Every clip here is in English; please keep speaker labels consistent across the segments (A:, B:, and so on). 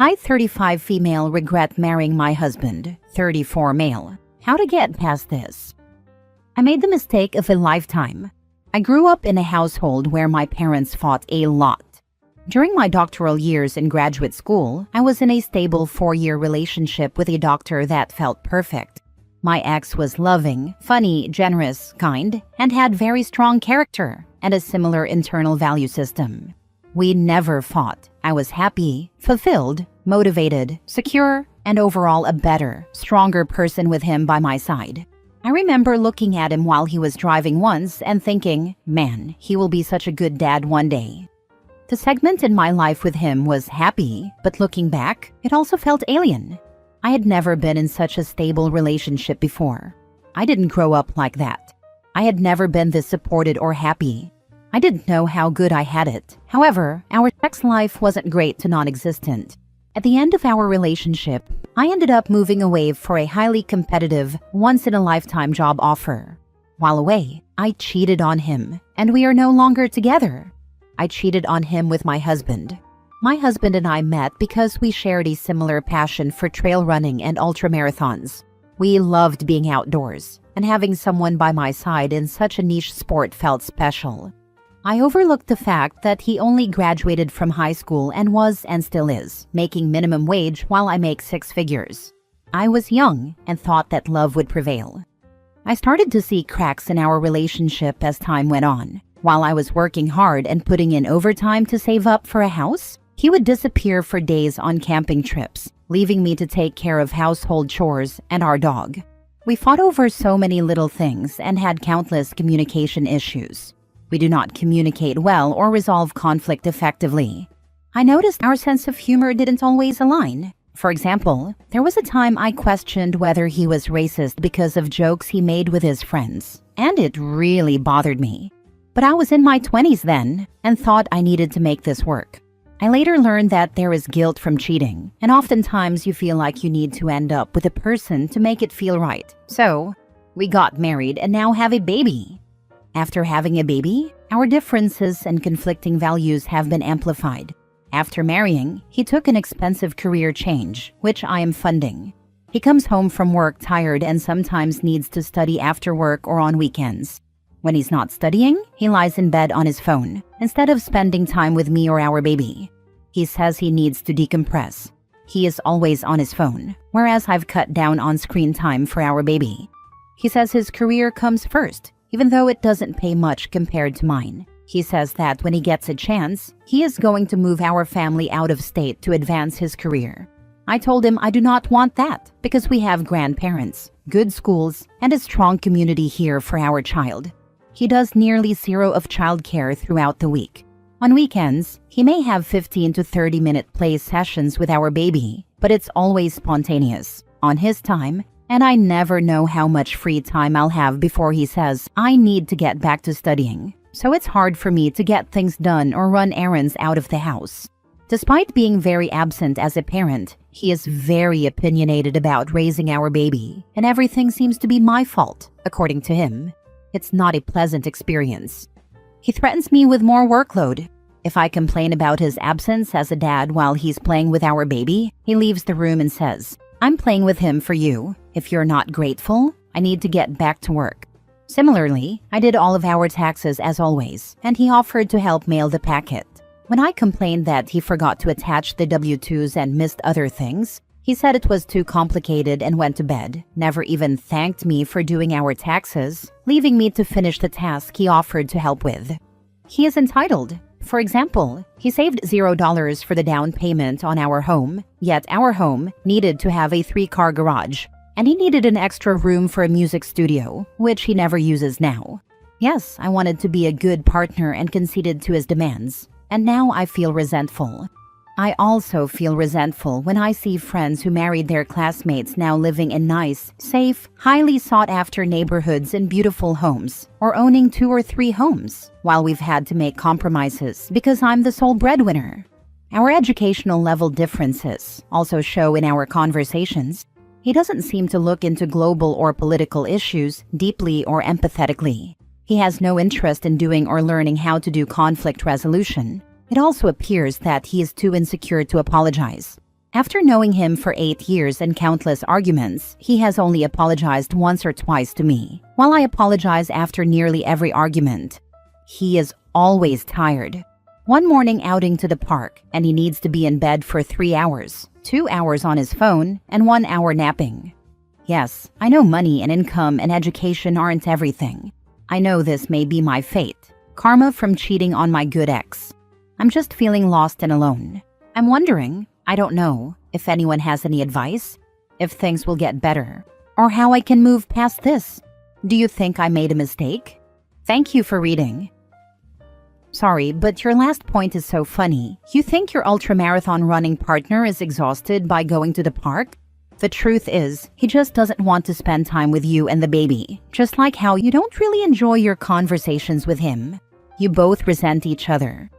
A: I, 35 female, regret marrying my husband, 34 male. How to get past this? I made the mistake of a lifetime. I grew up in a household where my parents fought a lot. During my doctoral years in graduate school, I was in a stable 4-year relationship with a doctor that felt perfect. My ex was loving, funny, generous, kind, and had very strong character and a similar internal value system. We never fought. I was happy, fulfilled, motivated, secure, and overall a better, stronger person with him by my side. I remember looking at him while he was driving once and thinking, man, he will be such a good dad one day. The segment in my life with him was happy, but looking back, it also felt alien. I had never been in such a stable relationship before. I didn't grow up like that. I had never been this supported or happy. I didn't know how good I had it. However, our sex life wasn't great to non-existent. At the end of our relationship, I ended up moving away for a highly competitive, once-in-a-lifetime job offer. While away, I cheated on him, and we are no longer together. I cheated on him with my husband. My husband and I met because we shared a similar passion for trail running and ultramarathons. We loved being outdoors, and having someone by my side in such a niche sport felt special. I overlooked the fact that he only graduated from high school and was, and still is, making minimum wage while I make 6 figures. I was young and thought that love would prevail. I started to see cracks in our relationship as time went on. While I was working hard and putting in overtime to save up for a house, he would disappear for days on camping trips, leaving me to take care of household chores and our dog. We fought over so many little things and had countless communication issues. We do not communicate well or resolve conflict effectively. I noticed our sense of humor didn't always align. For example, there was a time I questioned whether he was racist because of jokes he made with his friends, and it really bothered me. But I was in my 20s then and thought I needed to make this work. I later learned that there is guilt from cheating, and oftentimes you feel like you need to end up with a person to make it feel right. So, we got married and now have a baby. After having a baby, our differences and conflicting values have been amplified. After marrying, he took an expensive career change, which I am funding. He comes home from work tired and sometimes needs to study after work or on weekends. When he's not studying, he lies in bed on his phone, instead of spending time with me or our baby. He says he needs to decompress. He is always on his phone, whereas I've cut down on screen time for our baby. He says his career comes first, even though it doesn't pay much compared to mine. He says that when he gets a chance, he is going to move our family out of state to advance his career. I told him I do not want that because we have grandparents, good schools, and a strong community here for our child. He does nearly zero of childcare throughout the week. On weekends, he may have 15 to 30-minute play sessions with our baby, but it's always spontaneous, on his time, and I never know how much free time I'll have before he says I need to get back to studying. So it's hard for me to get things done or run errands out of the house. Despite being very absent as a parent, he is very opinionated about raising our baby, and everything seems to be my fault, according to him. It's not a pleasant experience. He threatens me with more workload. If I complain about his absence as a dad while he's playing with our baby, he leaves the room and says, I'm playing with him for you. If you're not grateful, I need to get back to work. Similarly, I did all of our taxes as always, and he offered to help mail the packet. When I complained that he forgot to attach the W-2s and missed other things, he said it was too complicated and went to bed, never even thanked me for doing our taxes, leaving me to finish the task he offered to help with. He is entitled. For example, he saved $0 for the down payment on our home, yet our home needed to have a 3-car garage, and he needed an extra room for a music studio, which he never uses now. Yes, I wanted to be a good partner and conceded to his demands, and now I feel resentful. I also feel resentful when I see friends who married their classmates now living in nice, safe, highly sought-after neighborhoods in beautiful homes, or owning 2 or 3 homes, while we've had to make compromises because I'm the sole breadwinner. Our educational level differences also show in our conversations. He doesn't seem to look into global or political issues deeply or empathetically. He has no interest in doing or learning how to do conflict resolution. It also appears that he is too insecure to apologize. After knowing him for 8 years and countless arguments, he has only apologized once or twice to me, while I apologize after nearly every argument. He is always tired. One morning outing to the park, and he needs to be in bed for 3 hours, 2 hours on his phone, and 1 hour napping. Yes, I know money and income and education aren't everything. I know this may be my fate, karma from cheating on my good ex. I'm just feeling lost and alone. I'm wondering, I don't know, if anyone has any advice, if things will get better, or how I can move past this. Do you think I made a mistake? Thank you for reading. Sorry, but your last point is so funny. You think your ultramarathon running partner is exhausted by going to the park? The truth is, he just doesn't want to spend time with you and the baby, just like how you don't really enjoy your conversations with him. You both resent each other.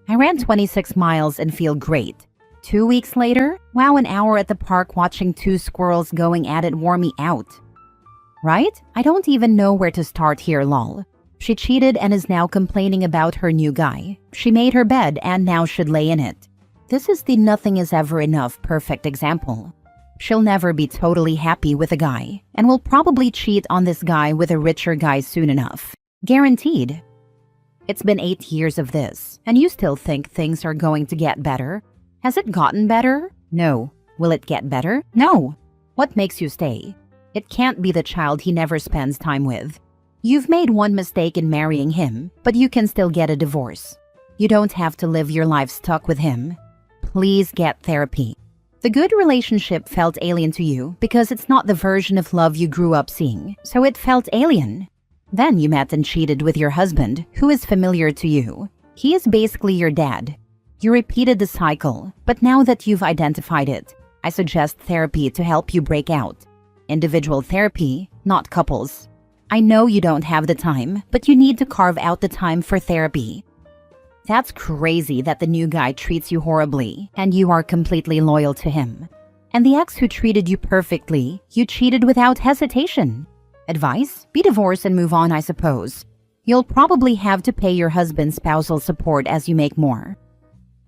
A: I ran 26 miles and feel great. 2 weeks later, wow, an hour at the park watching 2 squirrels going at it wore me out. Right? I don't even know where to start here, lol. She cheated and is now complaining about her new guy. She made her bed and now should lay in it. This is the nothing is ever enough perfect example. She'll never be totally happy with a guy, and will probably cheat on this guy with a richer guy soon enough. Guaranteed. It's been 8 years of this, and you still think things are going to get better? Has it gotten better? No. Will it get better? No. What makes you stay? It can't be the child he never spends time with. You've made one mistake in marrying him, but you can still get a divorce. You don't have to live your life stuck with him. Please get therapy. The good relationship felt alien to you because it's not the version of love you grew up seeing, so it felt alien. Then you met and cheated with your husband, who is familiar to you. He is basically your dad. You repeated the cycle, but now that you've identified it, I suggest therapy to help you break out. Individual therapy, not couples. I know you don't have the time, but you need to carve out the time for therapy. That's crazy that the new guy treats you horribly, and you are completely loyal to him. And the ex who treated you perfectly, you cheated without hesitation. Advice? Be divorced and move on, I suppose. You'll probably have to pay your husband spousal support as you make more.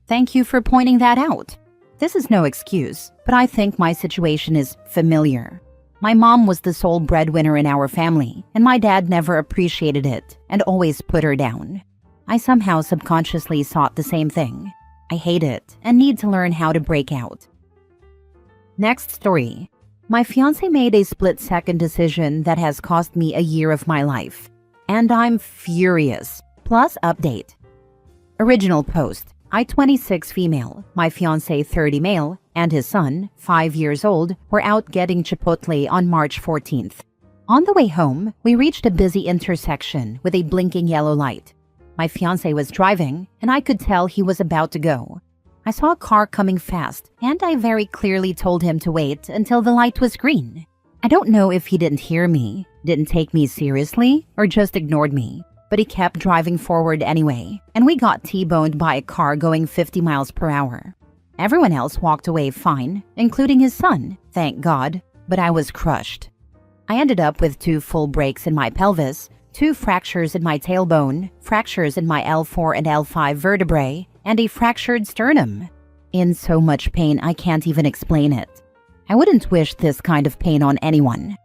A: Thank you for pointing that out. This is no excuse, but I think my situation is familiar. My mom was the sole breadwinner in our family, and my dad never appreciated it and always put her down. I somehow subconsciously sought the same thing. I hate it and need to learn how to break out. Next story. My fiancé made a split-second decision that has cost me a year of my life. And I'm furious. Plus update. Original post. I 26 female, my fiancé 30 male, and his son, 5 years old, were out getting Chipotle on March 14th. On the way home, we reached a busy intersection with a blinking yellow light. My fiancé was driving, and I could tell he was about to go. I saw a car coming fast, and I very clearly told him to wait until the light was green. I don't know if he didn't hear me, didn't take me seriously, or just ignored me, but he kept driving forward anyway, and we got T-boned by a car going 50 miles per hour. Everyone else walked away fine, including his son, thank God, but I was crushed. I ended up with 2 full breaks in my pelvis, 2 fractures in my tailbone, fractures in my L4 and L5 vertebrae, and a fractured sternum. In so much pain I can't even explain it. I wouldn't wish this kind of pain on anyone.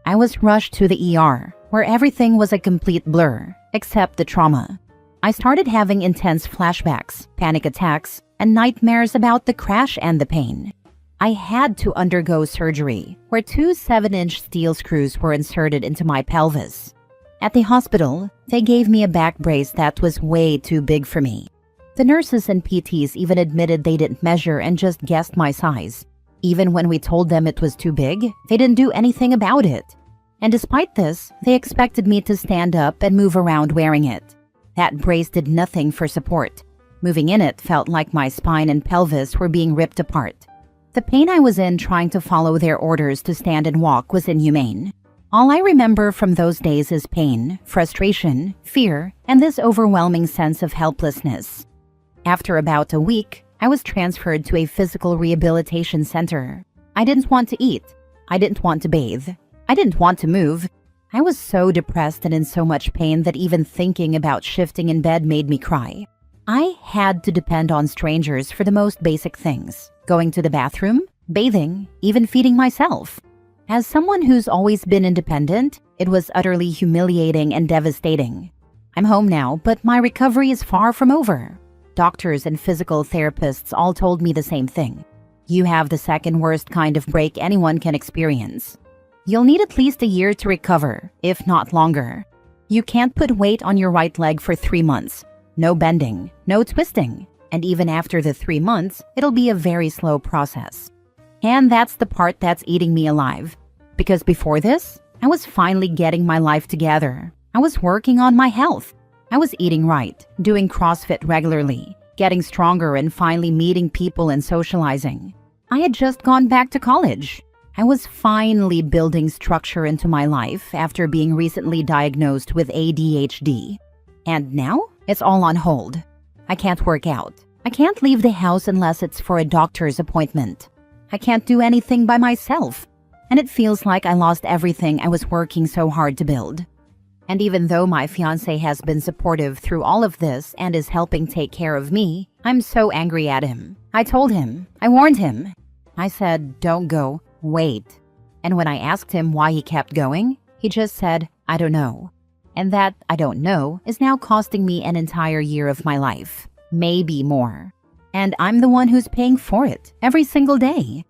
A: I was rushed to the ER, where everything was a complete blur, except the trauma. I started having intense flashbacks, panic attacks, and nightmares about the crash and the pain. I had to undergo surgery, where 2 7-inch steel screws were inserted into my pelvis. At the hospital, they gave me a back brace that was way too big for me. The nurses and PTs even admitted they didn't measure and just guessed my size. Even when we told them it was too big, they didn't do anything about it. And despite this, they expected me to stand up and move around wearing it. That brace did nothing for support. Moving in it felt like my spine and pelvis were being ripped apart. The pain I was in trying to follow their orders to stand and walk was inhumane. All I remember from those days is pain, frustration, fear, and this overwhelming sense of helplessness. After about a week, I was transferred to a physical rehabilitation center. I didn't want to eat. I didn't want to bathe. I didn't want to move. I was so depressed and in so much pain that even thinking about shifting in bed made me cry. I had to depend on strangers for the most basic things. going to the bathroom, bathing, even feeding myself. As someone who's always been independent, it was utterly humiliating and devastating. I'm home now, but my recovery is far from over. Doctors and physical therapists all told me the same thing. You have the second worst kind of break anyone can experience. You'll need at least a year to recover, if not longer. You can't put weight on your right leg for 3 months. No bending, no twisting. And even after the 3 months, it'll be a very slow process. And that's the part that's eating me alive. Because before this, I was finally getting my life together. I was working on my health. I was eating right, doing CrossFit regularly, getting stronger and finally meeting people and socializing. I had just gone back to college. I was finally building structure into my life after being recently diagnosed with ADHD. And now, it's all on hold. I can't work out. I can't leave the house unless it's for a doctor's appointment. I can't do anything by myself. And it feels like I lost everything I was working so hard to build. And even though my fiancé has been supportive through all of this and is helping take care of me, I'm so angry at him. I told him. I warned him. I said, don't go. Wait. And when I asked him why he kept going, he just said, I don't know. And that I don't know is now costing me an entire year of my life. Maybe more. And I'm the one who's paying for it every single day.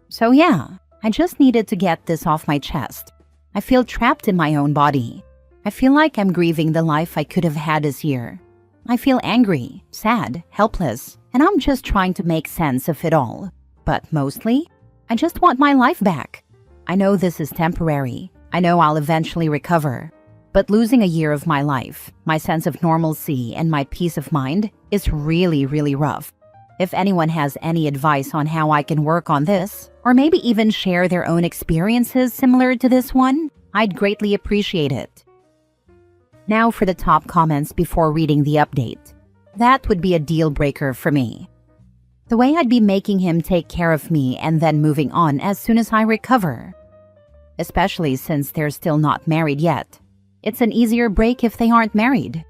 A: So yeah, I just needed to get this off my chest. I feel trapped in my own body. I feel like I'm grieving the life I could have had this year. I feel angry, sad, helpless, and I'm just trying to make sense of it all. But mostly, I just want my life back. I know this is temporary. I know I'll eventually recover. But losing a year of my life, my sense of normalcy, and my peace of mind is really, really rough. If anyone has any advice on how I can work on this, or maybe even share their own experiences similar to this one, I'd greatly appreciate it. Now for the top comments before reading the update. That would be a deal breaker for me. The way I'd be making him take care of me and then moving on as soon as I recover. Especially since they're still not married yet. It's an easier break if they aren't married.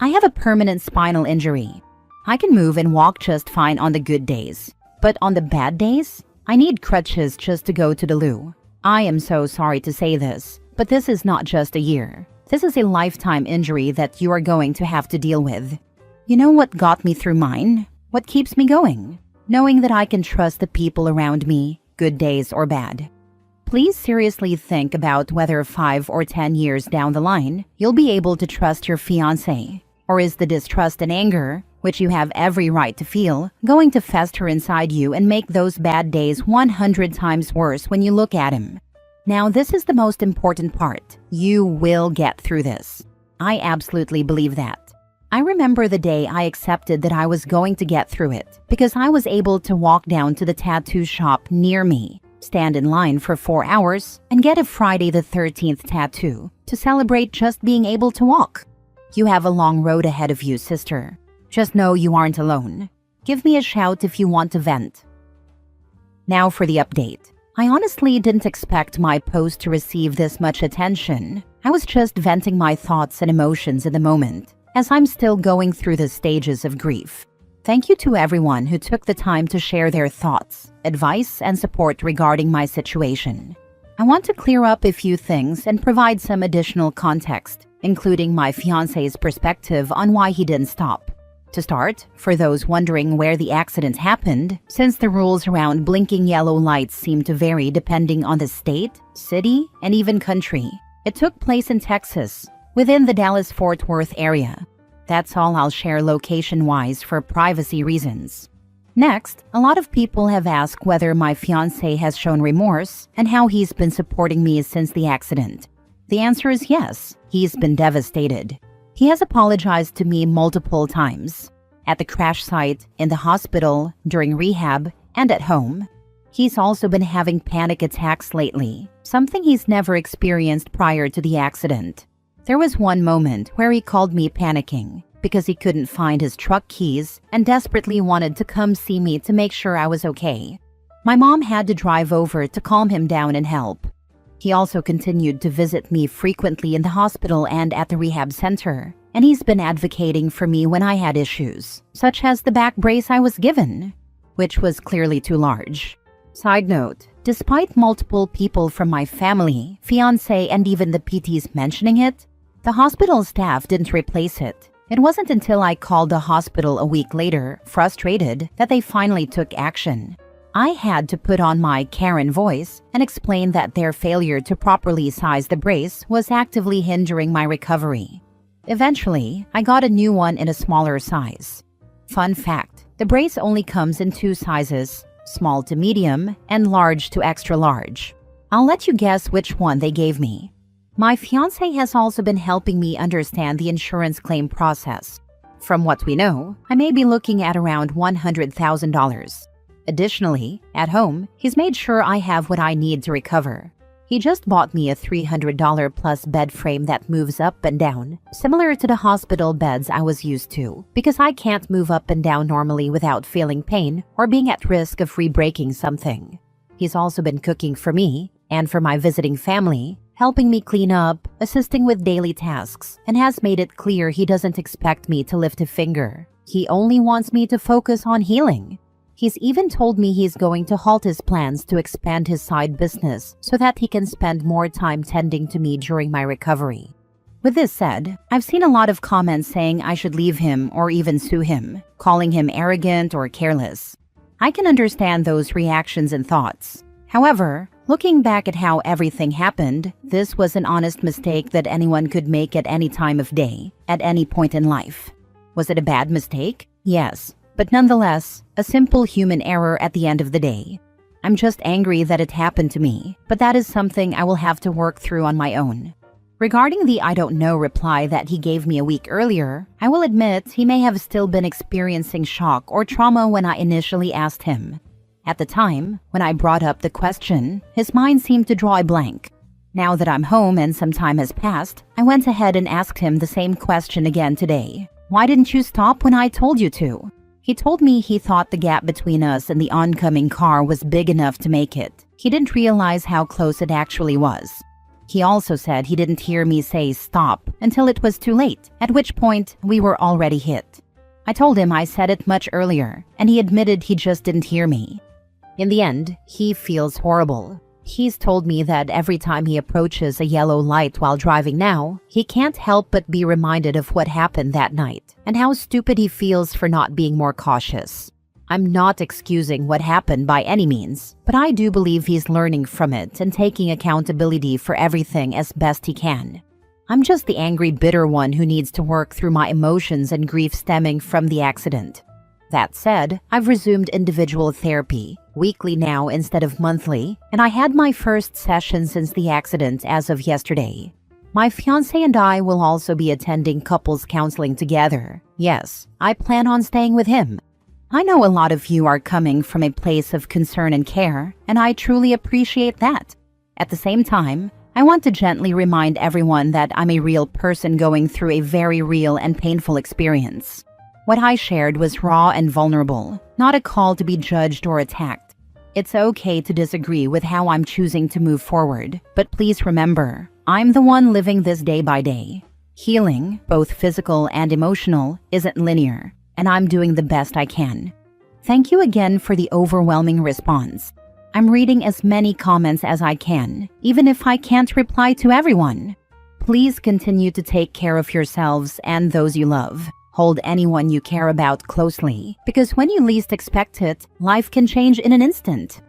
A: I have a permanent spinal injury. I can move and walk just fine on the good days. But on the bad days, I need crutches just to go to the loo. I am so sorry to say this, but this is not just a year. This is a lifetime injury that you are going to have to deal with. You know what got me through mine? What keeps me going? Knowing that I can trust the people around me, good days or bad. Please seriously think about whether 5 or 10 years down the line, you'll be able to trust your fiancé. Or is the distrust and anger, which you have every right to feel, going to fester inside you and make those bad days 100 times worse when you look at him? Now, this is the most important part. You will get through this. I absolutely believe that. I remember the day I accepted that I was going to get through it because I was able to walk down to the tattoo shop near me, stand in line for 4 hours, and get a Friday the 13th tattoo to celebrate just being able to walk. You have a long road ahead of you, sister. Just know you aren't alone. Give me a shout if you want to vent. Now for the update. I honestly didn't expect my post to receive this much attention. I was just venting my thoughts and emotions in the moment, as I'm still going through the stages of grief. Thank you to everyone who took the time to share their thoughts, advice, and support regarding my situation. I want to clear up a few things and provide some additional context, including my fiancé's perspective on why he didn't stop. To start, for those wondering where the accident happened, since the rules around blinking yellow lights seem to vary depending on the state, city, and even country, it took place in Texas, within the Dallas-Fort Worth area. That's all I'll share location-wise for privacy reasons. Next, a lot of people have asked whether my fiancé has shown remorse and how he's been supporting me since the accident. The answer is yes, he's been devastated. He has apologized to me multiple times. At the crash site, in the hospital, during rehab, and at home. He's also been having panic attacks lately, something he's never experienced prior to the accident. There was one moment where he called me panicking because he couldn't find his truck keys and desperately wanted to come see me to make sure I was okay. My mom had to drive over to calm him down and help. He also continued to visit me frequently in the hospital and at the rehab center, and he's been advocating for me when I had issues, such as the back brace I was given. which was clearly too large. Side note, despite multiple people from my family, fiancé, and even the PTs mentioning it, the hospital staff didn't replace it. It wasn't until I called the hospital a week later, frustrated, that they finally took action. I had to put on my Karen voice and explain that their failure to properly size the brace was actively hindering my recovery. Eventually, I got a new one in a smaller size. Fun fact, the brace only comes in 2 sizes, small to medium and large to extra large. I'll let you guess which one they gave me. My fiancé has also been helping me understand the insurance claim process. From what we know, I may be looking at around $100,000. Additionally, at home, he's made sure I have what I need to recover. He just bought me a $300 plus bed frame that moves up and down, similar to the hospital beds I was used to, because I can't move up and down normally without feeling pain or being at risk of re-breaking something. He's also been cooking for me and for my visiting family, helping me clean up, assisting with daily tasks, and has made it clear he doesn't expect me to lift a finger. He only wants me to focus on healing. He's even told me he's going to halt his plans to expand his side business so that he can spend more time tending to me during my recovery. With this said, I've seen a lot of comments saying I should leave him or even sue him, calling him arrogant or careless. I can understand those reactions and thoughts. However, looking back at how everything happened, this was an honest mistake that anyone could make at any time of day, at any point in life. Was it a bad mistake? Yes, but nonetheless, a simple human error at the end of the day. I'm just angry that it happened to me, but that is something I will have to work through on my own. Regarding the "I don't know" reply that he gave me a week earlier, I will admit he may have still been experiencing shock or trauma when I initially asked him. At the time, when I brought up the question, his mind seemed to draw a blank. Now that I'm home and some time has passed, I went ahead and asked him the same question again today. Why didn't you stop when I told you to? He told me he thought the gap between us and the oncoming car was big enough to make it. He didn't realize how close it actually was. He also said he didn't hear me say stop until it was too late, at which point we were already hit. I told him I said it much earlier, and he admitted he just didn't hear me. In the end, he feels horrible. He's told me that every time he approaches a yellow light while driving now, he can't help but be reminded of what happened that night and how stupid he feels for not being more cautious. I'm not excusing what happened by any means, but I do believe he's learning from it and taking accountability for everything as best he can. I'm just the angry, bitter one who needs to work through my emotions and grief stemming from the accident. That said, I've resumed individual therapy, weekly now instead of monthly, and I had my first session since the accident as of yesterday. My fiancé and I will also be attending couples counseling together. Yes, I plan on staying with him. I know a lot of you are coming from a place of concern and care, and I truly appreciate that. At the same time, I want to gently remind everyone that I'm a real person going through a very real and painful experience. What I shared was raw and vulnerable, not a call to be judged or attacked. It's okay to disagree with how I'm choosing to move forward, but please remember, I'm the one living this day by day. Healing, both physical and emotional, isn't linear, and I'm doing the best I can. Thank you again for the overwhelming response. I'm reading as many comments as I can, even if I can't reply to everyone. Please continue to take care of yourselves and those you love. Hold anyone you care about closely, because when you least expect it, life can change in an instant.